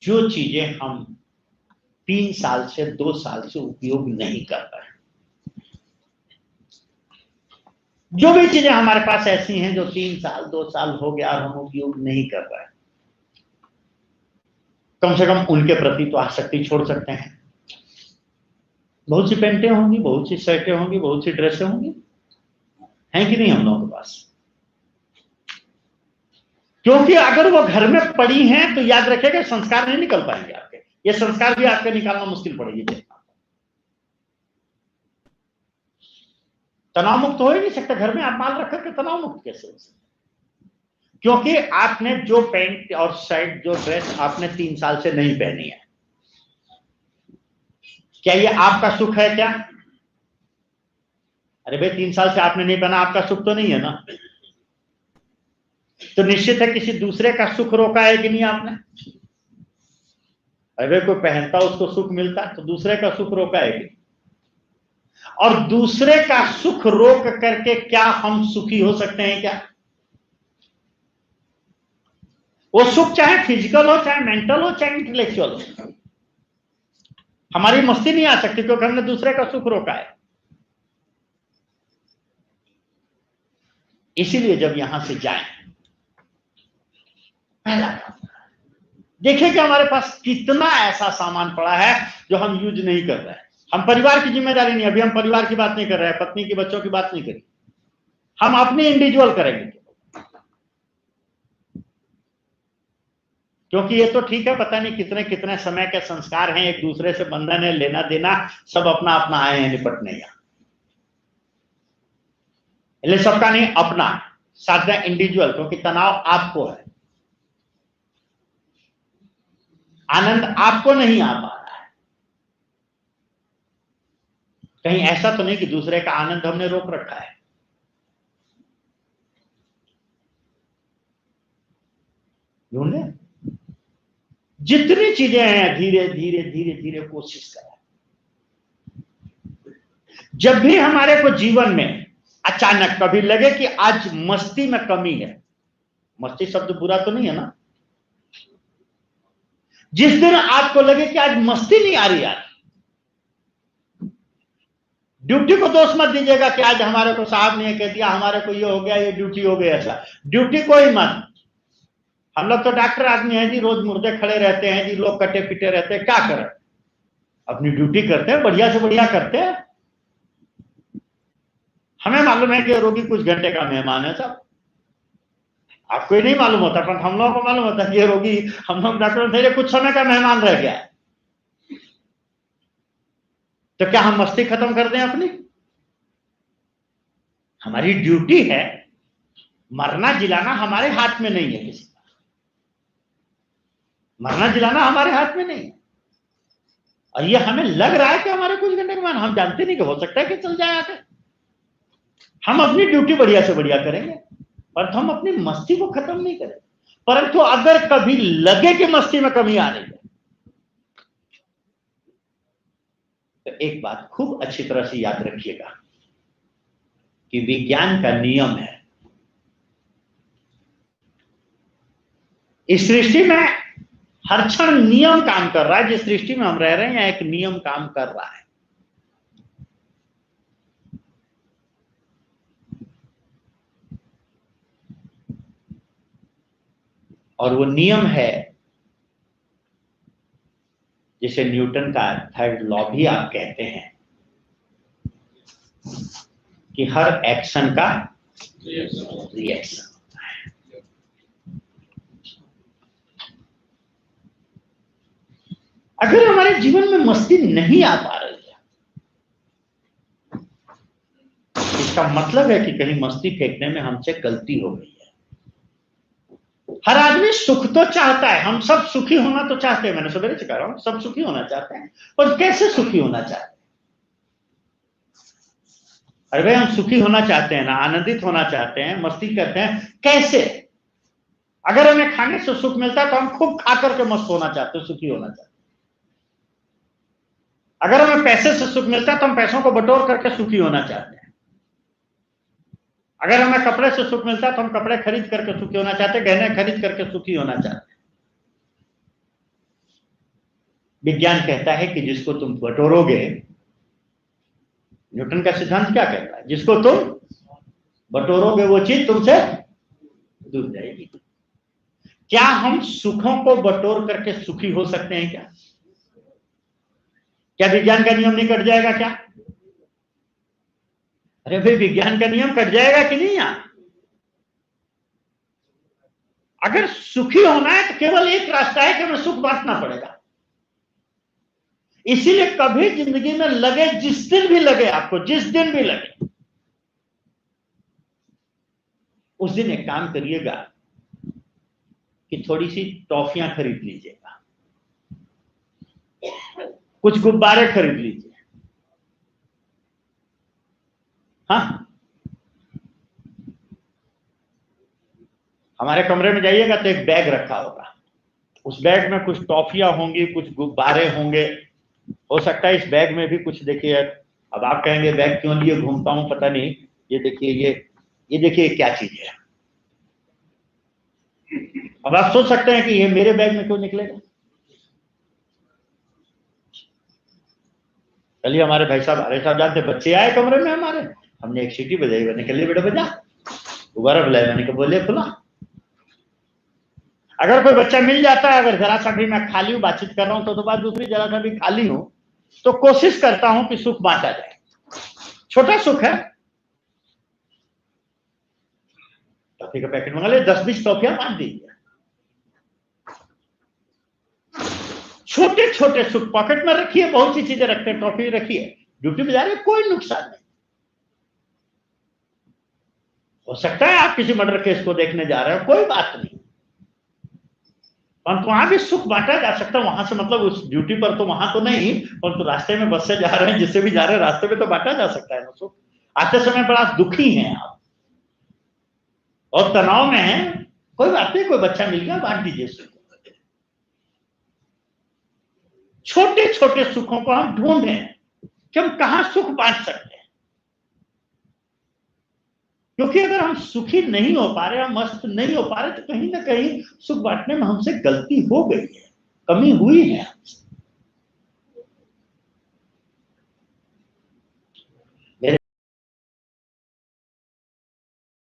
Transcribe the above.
जो चीजें हम 3 साल से 2 साल से उपयोग नहीं कर रहे, जो भी चीजें हमारे पास ऐसी हैं जो 3 साल 2 साल हो गया और हम उपयोग नहीं कर रहे, कम से कम उनके प्रति तो आसक्ति छोड़ सकते हैं। बहुत सी पेंटें होंगी, बहुत सी शर्टें होंगी, बहुत सी ड्रेसें होंगी, हैं कि नहीं हम लोगों के पास? क्योंकि अगर वो घर में पड़ी हैं तो याद रखिएगा संस्कार नहीं निकल पाएंगे आपके, ये संस्कार भी आपके निकालना मुश्किल पड़ेगी। तनाव मुक्त हो ही नहीं सकता घर में, आप माल रख करके तनाव मुक्त कैसे हो सकते? क्योंकि आपने जो पैंट और शर्ट, जो ड्रेस आपने 3 साल से नहीं पहनी है, क्या ये आपका सुख है क्या? अरे भाई 3 साल से आपने नहीं पहना, आपका सुख तो नहीं है ना। तो निश्चित है किसी दूसरे का सुख रोका है कि नहीं आपने? अगर कोई पहनता उसको सुख मिलता तो दूसरे का सुख रोका है कि? और दूसरे का सुख रोक करके क्या हम सुखी हो सकते हैं क्या? वो सुख चाहे फिजिकल हो, चाहे मेंटल हो, चाहे इंटेलेक्चुअल हो, हमारी मस्ती नहीं आ सकती क्योंकि हमने दूसरे का सुख रोका है। इसीलिए जब यहां से जाएं, पहला काम देखिए कि हमारे पास कितना ऐसा सामान पड़ा है जो हम यूज नहीं कर रहे हैं। हम परिवार की जिम्मेदारी नहीं, अभी हम परिवार की बात नहीं कर रहे हैं, पत्नी की, बच्चों की बात नहीं करें, हम अपनी इंडिविजुअल करेंगे। क्योंकि ये तो ठीक है, पता नहीं कितने कितने समय के संस्कार हैं, एक दूसरे से बंधन है, लेना देना, सब अपना अपना आए हैं निपटने यहां, इसलिए सबका नहीं अपना, साथ में इंडिविजुअल, क्योंकि तनाव आपको है, आनंद आपको नहीं आ पा रहा है। कहीं ऐसा तो नहीं कि दूसरे का आनंद हमने रोक रखा है? ढूंढे जितनी चीजें हैं, धीरे धीरे धीरे धीरे कोशिश करें। जब भी हमारे को जीवन में अचानक कभी लगे कि आज मस्ती में कमी है, मस्ती शब्द बुरा तो नहीं है ना, जिस दिन आपको लगे कि आज मस्ती नहीं आ रही, यार ड्यूटी को दोष मत दीजिएगा कि आज हमारे को साहब ने कह दिया, हमारे को ये हो गया, ये ड्यूटी हो गई, ऐसा ड्यूटी को ही मत। हम लोग तो डॉक्टर आदमी है जी, रोज मुर्दे खड़े रहते हैं जी, लोग कटे पिटे रहते हैं, क्या करें? अपनी ड्यूटी करते हैं, बढ़िया से बढ़िया करते हैं। हमें मालूम है कि रोगी कुछ घंटे का मेहमान है साहब, आपको ही नहीं मालूम होता, पर हम लोगों को मालूम होता है कि ये रोगी, हम लोग डॉक्टर कुछ समय का मेहमान रह गया है। तो क्या हम मस्ती खत्म कर दें अपनी? हमारी ड्यूटी है, मरना जिलाना हमारे हाथ में नहीं है, किसी का मरना जिलाना हमारे हाथ में नहीं है। और ये हमें लग रहा है कि हमारे कुछ घंटे के बाद, हम जानते नहीं कि हो सकता है कि चल जाए आकर। हम अपनी ड्यूटी बढ़िया से बढ़िया करेंगे, पर हम अपनी मस्ती को खत्म नहीं करेंगे। परंतु अगर कभी लगे कि मस्ती में कमी आ रही है, तो एक बात खूब अच्छी तरह से याद रखिएगा कि विज्ञान का नियम है, इस सृष्टि में हर क्षण नियम काम कर रहा है। जिस सृष्टि में हम रह रहे हैं, एक नियम काम कर रहा है, और वो नियम है जिसे न्यूटन का थर्ड लॉ भी आप कहते हैं, कि हर एक्शन का रिएक्शन होता है। अगर हमारे जीवन में मस्ती नहीं आ पा रही है, इसका मतलब है कि कहीं मस्ती फेंकने में हमसे गलती हो गई है। हर आदमी सुख तो चाहता है, हम सब सुखी होना तो चाहते हैं, मैंने सवेरे से कह रहा हूं, सब सुखी होना चाहते हैं, पर कैसे सुखी होना चाहते हैं? अरे भाई हम सुखी होना चाहते हैं ना, आनंदित होना चाहते हैं, मस्ती करते हैं, कैसे? अगर हमें खाने से सुख मिलता है तो हम खूब खा करके मस्त होना चाहते हैं, सुखी होना चाहते हैं। अगर हमें पैसे से सुख मिलता है तो हम पैसों को बटोर करके सुखी होना चाहते हैं। अगर हमें कपड़े से सुख मिलता है तो हम कपड़े खरीद करके सुखी होना चाहते हैं, गहने खरीद करके सुखी होना चाहते हैं। विज्ञान कहता है कि जिसको तुम बटोरोगे, न्यूटन का सिद्धांत क्या कहता है, जिसको तुम बटोरोगे वो चीज तुमसे दूर जाएगी। क्या हम सुखों को बटोर करके सुखी हो सकते हैं क्या? क्या विज्ञान का नियम नहीं कट जाएगा क्या? अरे भाई, विज्ञान का नियम कट जाएगा कि नहीं यार? अगर सुखी होना है तो केवल एक रास्ता है कि हमें सुख बांटना पड़ेगा। इसीलिए कभी जिंदगी में लगे, जिस दिन भी लगे आपको, जिस दिन भी लगे, उस दिन एक काम करिएगा कि थोड़ी सी टॉफियां खरीद लीजिएगा, कुछ गुब्बारे खरीद लीजिए। हाँ, हमारे कमरे में जाइएगा तो एक बैग रखा होगा, उस बैग में कुछ टॉफियां होंगी, कुछ गुब्बारे होंगे। हो सकता है इस बैग में भी कुछ, देखिए, अब आप कहेंगे बैग क्यों लिए घूमता हूं पता नहीं, ये देखिए, ये देखिए क्या चीज है। अब आप सोच सकते हैं कि ये मेरे बैग में क्यों निकलेगा। कल ही हमारे भाई साहब, अरे साहब जानते, बच्चे आए कमरे में हमारे, हमने एक सीटी बजाई, मैंने कह बेटा बजा, दोबारा बुलाया, मैंने कहा बोले खुला। अगर कोई बच्चा मिल जाता है, अगर जरा सा भी मैं खाली हूं, बातचीत कर रहा हूं तो बात दूसरी, जरा सा भी खाली हूं तो कोशिश करता हूं कि सुख बांटा जाए। छोटा सुख है, टॉफी का पैकेट मंगा ले, 10-20 टॉफियां बांट दीजिए। छोटे छोटे सुख पॉकेट में रखिए, बहुत सी चीजें रखते हैं, टॉफी रखिए, ड्यूटी में जा रहे, कोई नुकसान नहीं। हो सकता है आप किसी मर्डर केस को देखने जा रहे हो, कोई बात नहीं, परंतु वहां भी सुख बांटा जा सकता है। वहां से मतलब उस ड्यूटी पर तो वहां तो नहीं, परंतु रास्ते में बस से जा रहे हैं, जिससे भी जा रहे हैं रास्ते में तो बांटा जा सकता है ना सुख। आते समय बड़ा दुखी हैं आप और तनाव में हैं, कोई बात नहीं, कोई बच्चा मिल गया, बांट दीजिए सुख। छोटे छोटे सुखों को हम ढूंढें कि हम कहां सुख बांट सकते हैं, क्योंकि अगर हम सुखी नहीं हो पा रहे, हम मस्त नहीं हो पा रहे, तो कहीं ना कहीं सुख बांटने में हमसे गलती हो गई है, कमी हुई है।